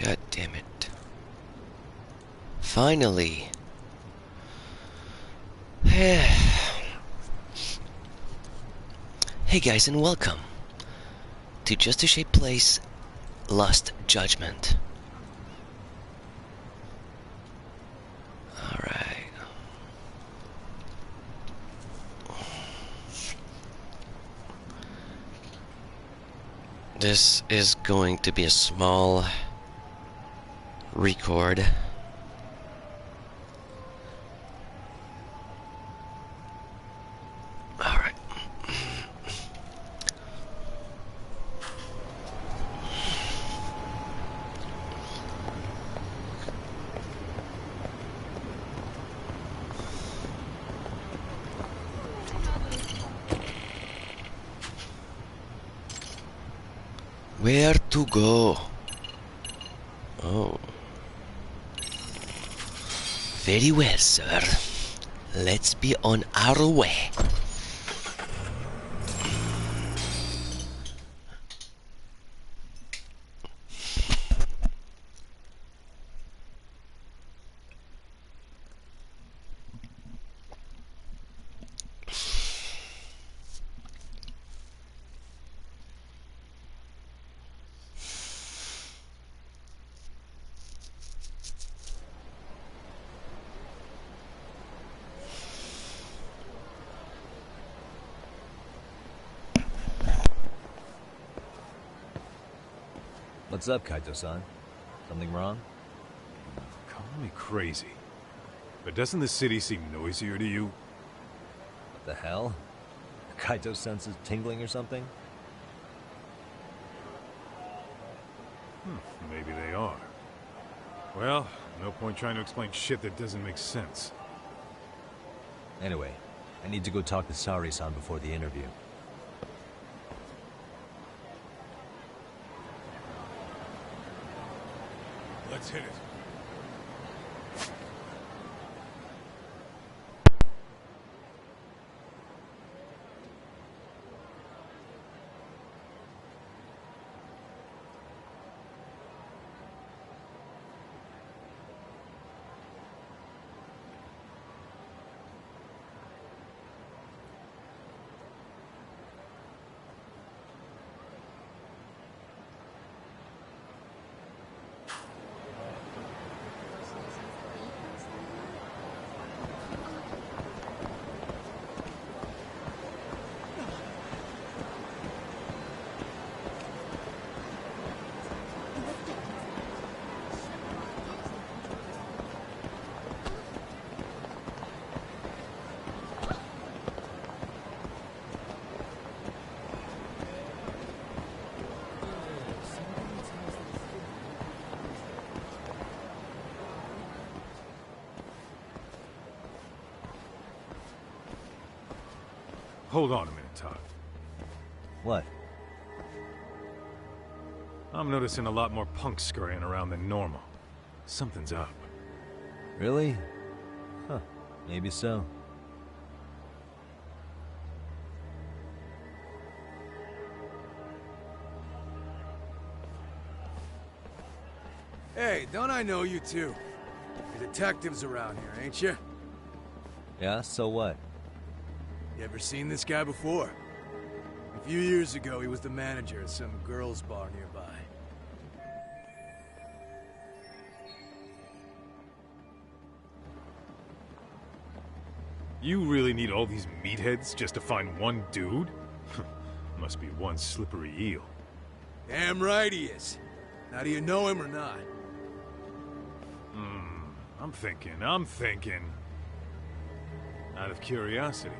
God damn it. Finally. Hey guys, and welcome to Justice Plays Lost Judgment. Alright. This is going to be a small record. Alright. Where to go? Oh. Very well, sir. Let's be on our way. What's up, Kaito-san? Something wrong? Call me crazy, but doesn't the city seem noisier to you? What the hell? Kaito senses tingling or something? Maybe they are. Well, no point trying to explain shit that doesn't make sense. Anyway, I need to go talk to Sari-san before the interview. Let's hit it. Hold on a minute, Todd. What? I'm noticing a lot more punks scurrying around than normal. Something's up. Really? Huh. Maybe so. Hey, don't I know you two? You're detectives around here, ain't you? Yeah, so what? You ever seen this guy before? A few years ago, he was the manager at some girls' bar nearby. You really need all these meatheads just to find one dude? Must be one slippery eel. Damn right he is. Now, do you know him or not? I'm thinking. Out of curiosity,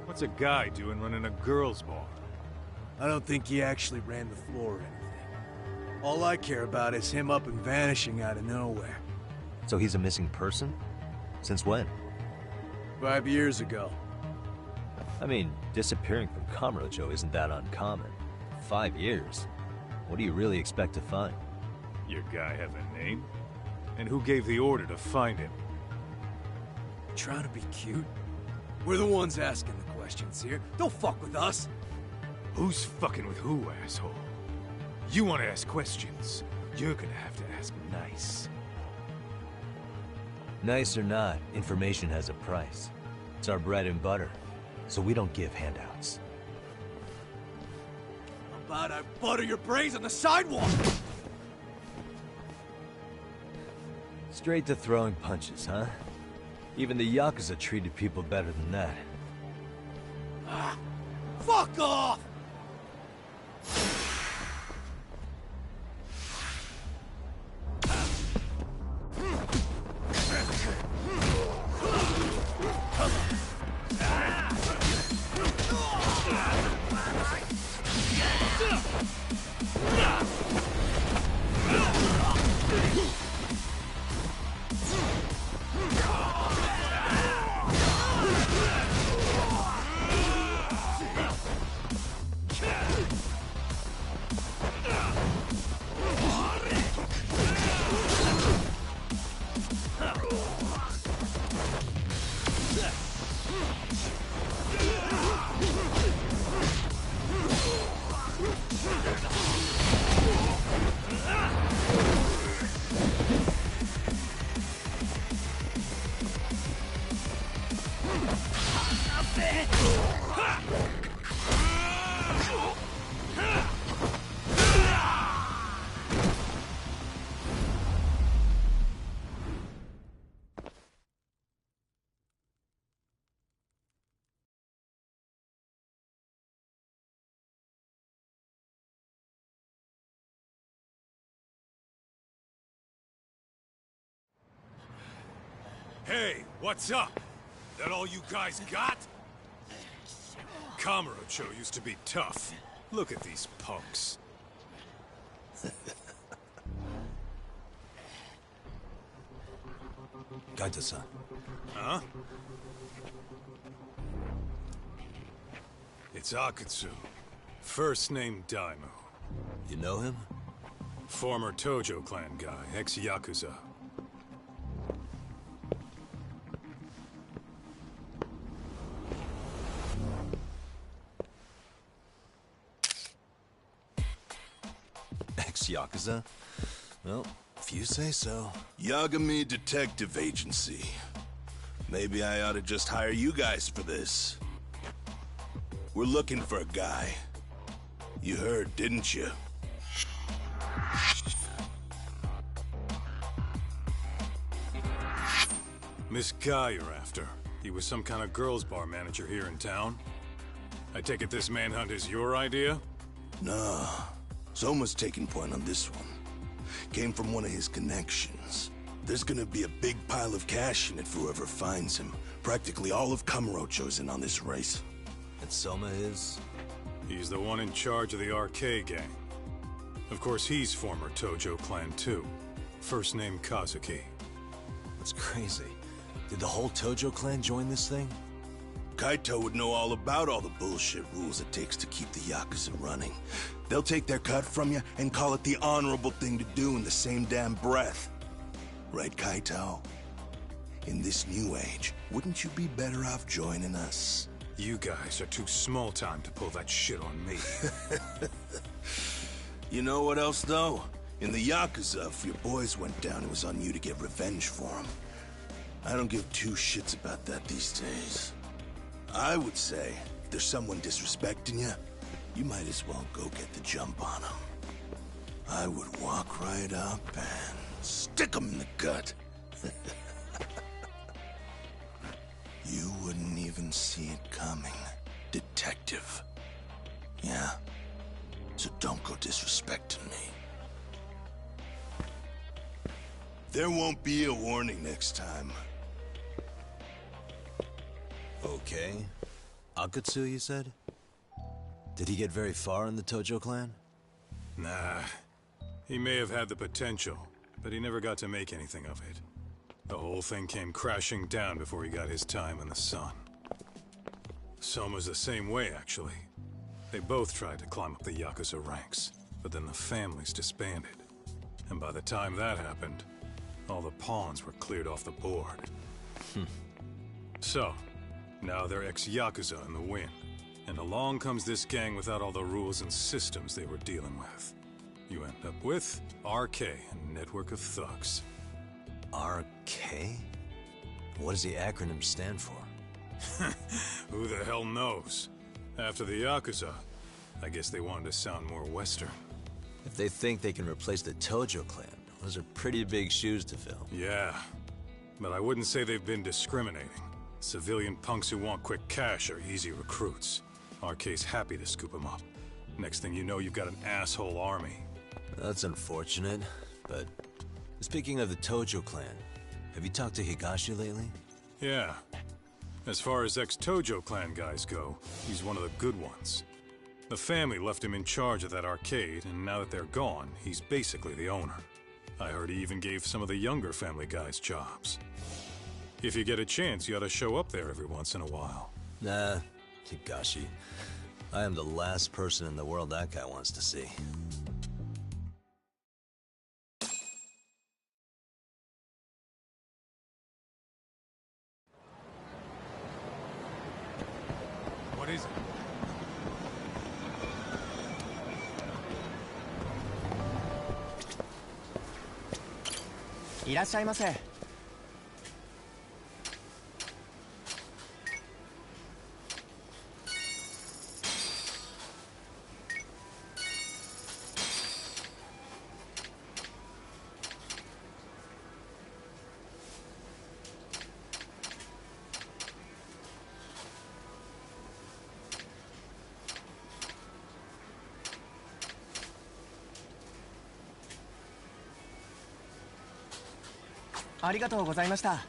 what's a guy doing running a girls' bar? I don't think he actually ran the floor or anything. All I care about is him up and vanishing out of nowhere. So he's a missing person? Since when? 5 years ago. I mean, disappearing from Kamurocho isn't that uncommon. 5 years? What do you really expect to find? Your guy have a name? And who gave the order to find him? Trying to be cute? We're the ones asking the questions here. Don't fuck with us. Who's fucking with who, asshole? You want to ask questions, you're gonna have to ask nice. Nice or not, information has a price. It's our bread and butter, so we don't give handouts. How about I butter your brains on the sidewalk? Straight to throwing punches, huh? Even the Yakuza treated people better than that. Ah, fuck off! Hey, what's up? That all you guys got? Kamurocho used to be tough. Look at these punks. Gaita-san. Huh? It's Akutsu. First name Daimyo. You know him? Former Tojo clan guy, ex-Yakuza. Ex-Yakuza? Well, if you say so. Yagami Detective Agency. Maybe I ought to just hire you guys for this. We're looking for a guy. You heard, didn't you? This guy you're after. He was some kind of girls' bar manager here in town. I take it this manhunt is your idea? Nah. Soma's taking point on this one. Came from one of his connections. There's gonna be a big pile of cash in it for whoever finds him. Practically all of Kamurocho's in on this race. And Soma is? He's the one in charge of the RK gang. Of course, he's former Tojo clan too. First name Kazuki. That's crazy. Did the whole Tojo clan join this thing? Kaito would know all about all the bullshit rules it takes to keep the Yakuza running. They'll take their cut from you and call it the honorable thing to do in the same damn breath. Right, Kaito? In this new age, wouldn't you be better off joining us? You guys are too small time to pull that shit on me. You know what else, though? In the Yakuza, if your boys went down, it was on you to get revenge for them. I don't give two shits about that these days. I would say, if there's someone disrespecting you, you might as well go get the jump on them. I would walk right up and stick them in the gut. You wouldn't even see it coming, detective. Yeah? So don't go disrespecting me. There won't be a warning next time. Okay. Akutsu, you said? Did he get very far in the Tojo clan? Nah. He may have had the potential, but he never got to make anything of it. The whole thing came crashing down before he got his time in the sun. Soma's the same way, actually. They both tried to climb up the Yakuza ranks, but then the families disbanded. And by the time that happened, all the pawns were cleared off the board. So, Now they're ex-Yakuza in the win. And along comes this gang without all the rules and systems they were dealing with. You end up with RK, a network of thugs. RK? What does the acronym stand for? Who the hell knows? After the Yakuza, I guess they wanted to sound more Western. If they think they can replace the Tojo clan, those are pretty big shoes to fill. Yeah, but I wouldn't say they've been discriminating. Civilian punks who want quick cash are easy recruits. RK's happy to scoop them up. Next thing you know, you've got an asshole army. That's unfortunate, but speaking of the Tojo clan, have you talked to Higashi lately? Yeah. As far as ex-Tojo clan guys go, he's one of the good ones. The family left him in charge of that arcade, and now that they're gone, he's basically the owner. I heard he even gave some of the younger family guys jobs. If you get a chance, you ought to show up there every once in a while. Nah, Higashi. I am the last person in the world that guy wants to see. What is it? Irashaimase. ありがとうございました。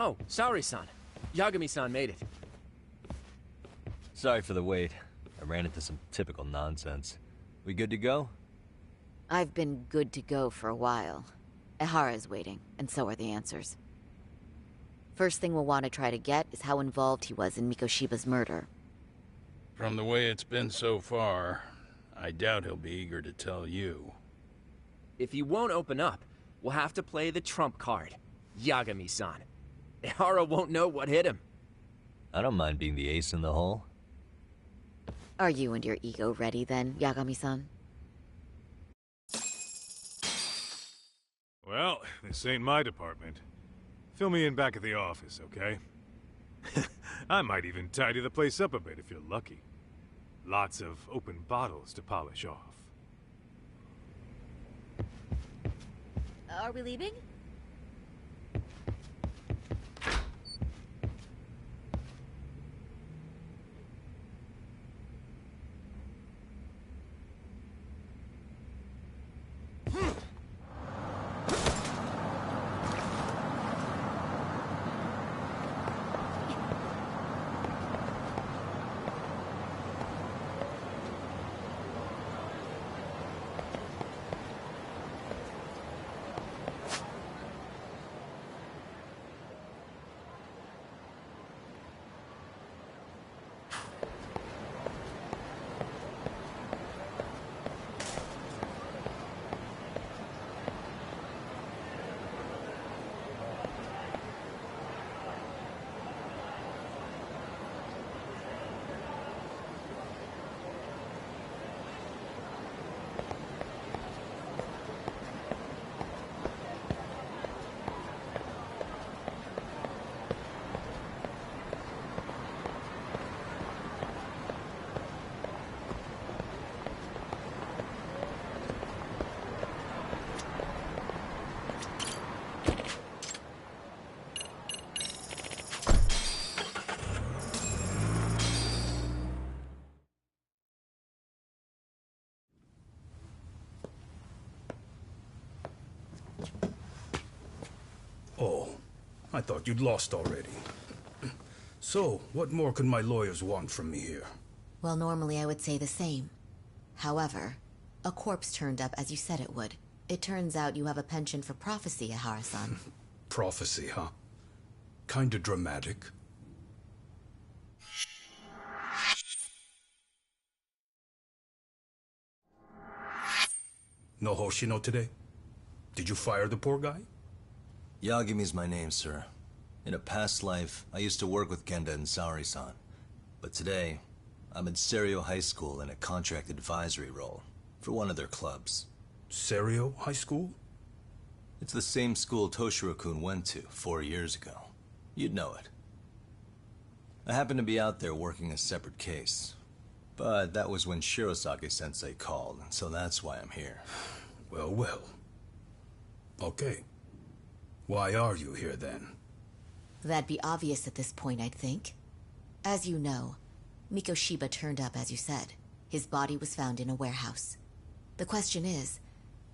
Oh, Saori-san. Yagami-san made it. Sorry for the wait. I ran into some typical nonsense. We good to go? I've been good to go for a while. Ehara's waiting, and so are the answers. First thing we'll want to try to get is how involved he was in Mikoshiba's murder. From the way it's been so far, I doubt he'll be eager to tell you. If he won't open up, we'll have to play the trump card. Yagami-san. Ehara won't know what hit him. I don't mind being the ace in the hole. Are you and your ego ready then, Yagami-san? Well, this ain't my department. Fill me in back at the office, okay? I might even tidy the place up a bit if you're lucky. Lots of open bottles to polish off. Are we leaving? Oh, I thought you'd lost already. So, what more could my lawyers want from me here? Well, normally I would say the same. However, a corpse turned up as you said it would. It turns out you have a penchant for prophecy, Ihara-san. Prophecy, huh? Kinda dramatic. No Hoshino today? Did you fire the poor guy? Yagami's my name, sir. In a past life, I used to work with Kenda and Saori-san. But today, I'm at Serio High School in a contract advisory role for one of their clubs. Serio High School? It's the same school Toshiro-kun went to 4 years ago. You'd know it. I happened to be out there working a separate case. But that was when Shirosake-sensei called, so that's why I'm here. Well, well. Okay. Why are you here then? That'd be obvious at this point, I'd think. As you know, Mikoshiba turned up as you said. His body was found in a warehouse. The question is,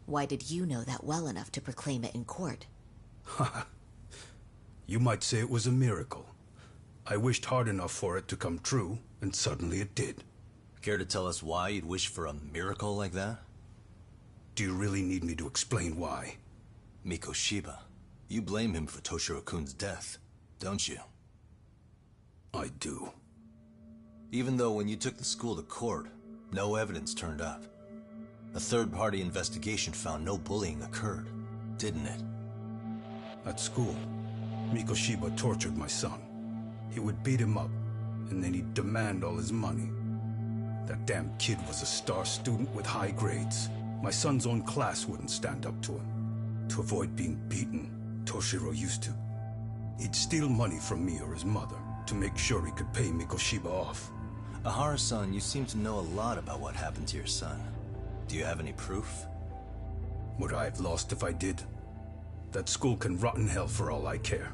why did you know that well enough to proclaim it in court? You might say it was a miracle. I wished hard enough for it to come true, and suddenly it did. Care to tell us why you'd wish for a miracle like that? Do you really need me to explain why? Mikoshiba. You blame him for Toshiro-kun's death, don't you? I do. Even though when you took the school to court, no evidence turned up. A third-party investigation found no bullying occurred, didn't it? At school, Mikoshiba tortured my son. He would beat him up, and then he'd demand all his money. That damn kid was a star student with high grades. My son's own class wouldn't stand up to him. To avoid being beaten, Toshiro used to. He'd steal money from me or his mother to make sure he could pay Mikoshiba off. Ihara-san, you seem to know a lot about what happened to your son. Do you have any proof? Would I have lost if I did? That school can rot in hell for all I care.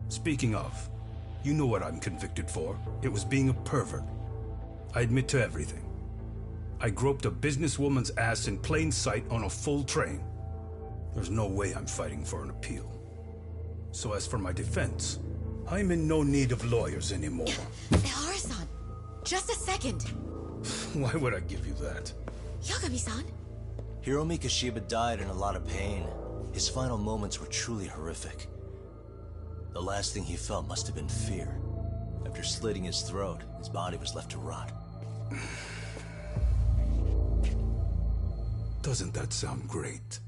Speaking of, you know what I'm convicted for. It was being a pervert. I admit to everything. I groped a businesswoman's ass in plain sight on a full train. There's no way I'm fighting for an appeal. So as for my defense, I'm in no need of lawyers anymore. Ihara-san, just a second. Why would I give you that? Yagami-san? Hiro Mikoshiba died in a lot of pain. His final moments were truly horrific. The last thing he felt must have been fear. After slitting his throat, his body was left to rot. Doesn't that sound great?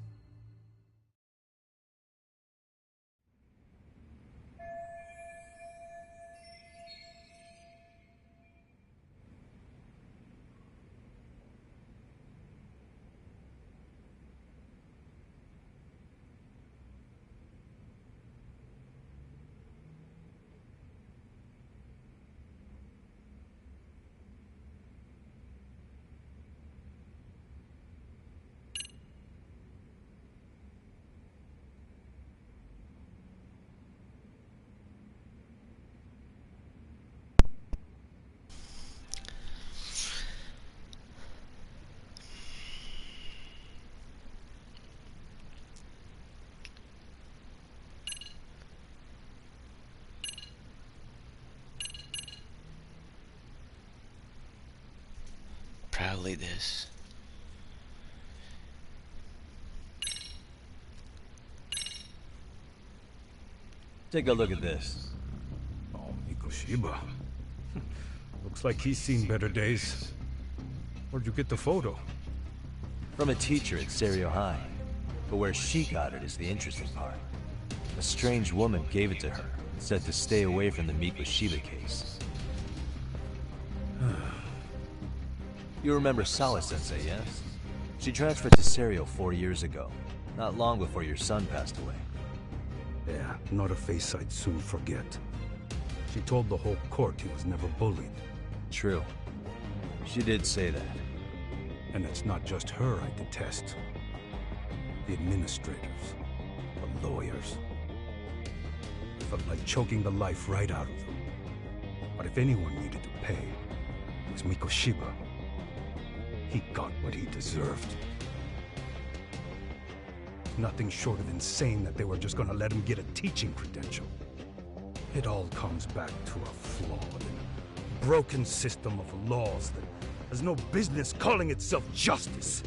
Proudly this. Take a look at this. Oh, Mikoshiba. Looks like he's seen better days. Where'd you get the photo? From a teacher at Serio High. But where she got it is the interesting part. A strange woman gave it to her and said to stay away from the Mikoshiba case. You remember Sawa-sensei, yes? She transferred to Serio 4 years ago, not long before your son passed away. Yeah, not a face I'd soon forget. She told the whole court he was never bullied. True. She did say that. And it's not just her I detest. The administrators, the lawyers. It felt like choking the life right out of them. But if anyone needed to pay, it was Mikoshiba. He got what he deserved. nothing short of insane that they were just gonna let him get a teaching credential. It all comes back to a flawed and broken system of laws that has no business calling itself justice.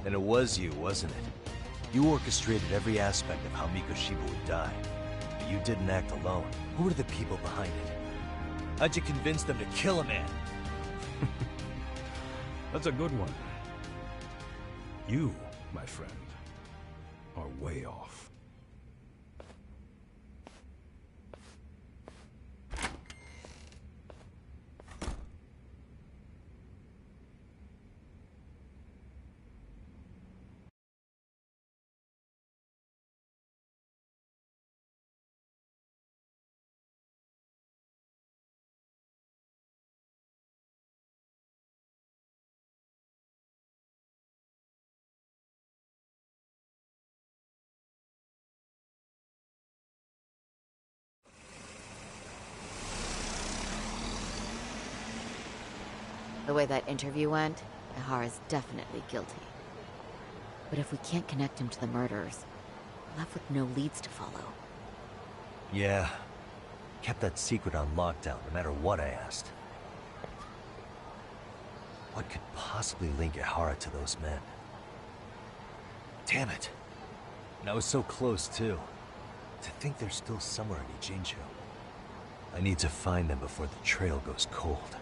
And it was you, wasn't it? You orchestrated every aspect of how Mikoshiba would die. But you didn't act alone. Who were the people behind it? How'd you convince them to kill a man? That's a good one. You, my friend, are way off. The way that interview went, Ihara's definitely guilty. But if we can't connect him to the murderers, we're left with no leads to follow. Yeah. Kept that secret on lockdown, no matter what I asked. What could possibly link Ihara to those men? Damn it. And I was so close, too. To think they're still somewhere in Ijincho. I need to find them before the trail goes cold.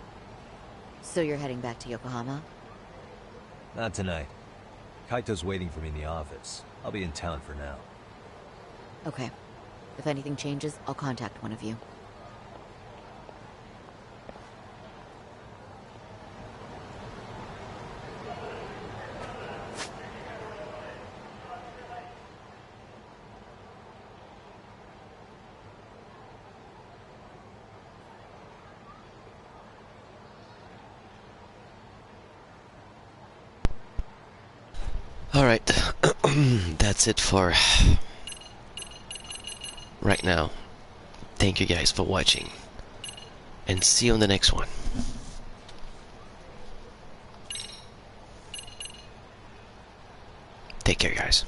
So you're heading back to Yokohama? Not tonight. Kaito's waiting for me in the office. I'll be in town for now. Okay. If anything changes, I'll contact one of you. Alright, that's it for right now. Thank you guys for watching, and see you on the next one. Take care, guys.